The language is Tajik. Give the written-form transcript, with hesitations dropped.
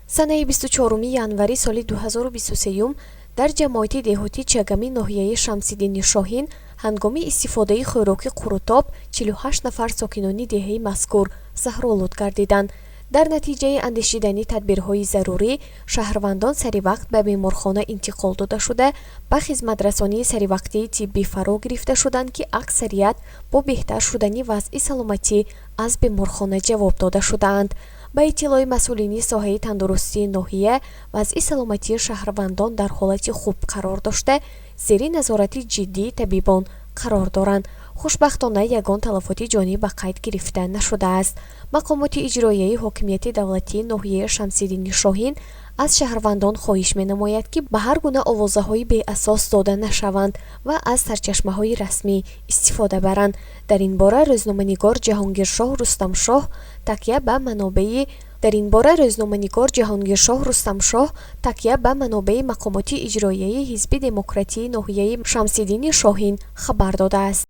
санаи 24 январи соли 2023 дар ҷамоати деҳотӣ Чагами ноҳияи Шамсиддини Шоҳин ҳангоми истифодаи хӯроки қурутоб 48 нафар сокинони деҳаи мазкур заҳролуд гардиданд. дар натиҷаи андешидани тадбирҳои зарурӣ шаҳрвандон саривақт ба беморхона интиқол дода шуда ба хизматрасонии саривақтии тиббӣ фаро гирифта шуданд, ки аксарият бо беҳтар шудани вазъи саломатӣ аз беморхона ҷавоб дода шудаанд. ба иттилои масъулини соҳаи тандурустии ноҳия, вазъи саломатии шаҳрвандон дар ҳолати хуб қарор дошта, зери назорати ҷиддии табибон қарор доранд. хушбахтона ягон талафоти ҷонӣ ба қайд гирифта нашудааст. мақомоти иҷроияи ҳокимияти давлатии ноҳияи Шамсиддини Шоҳин аз шаҳрвандон хоҳиш менамояд, ки ба ҳар гуна овозаҳои беасос дода нашаванд ва аз сарчашмаҳои расмӣ истифода баранд. дар ин бора рӯзноманигор Ҷаҳонгиршоҳ Рустамшоҳ такя ба манобаи мақомоти иҷроияи Ҳизби демократии ноҳияи Шамсиддини Шоҳин хабар додааст.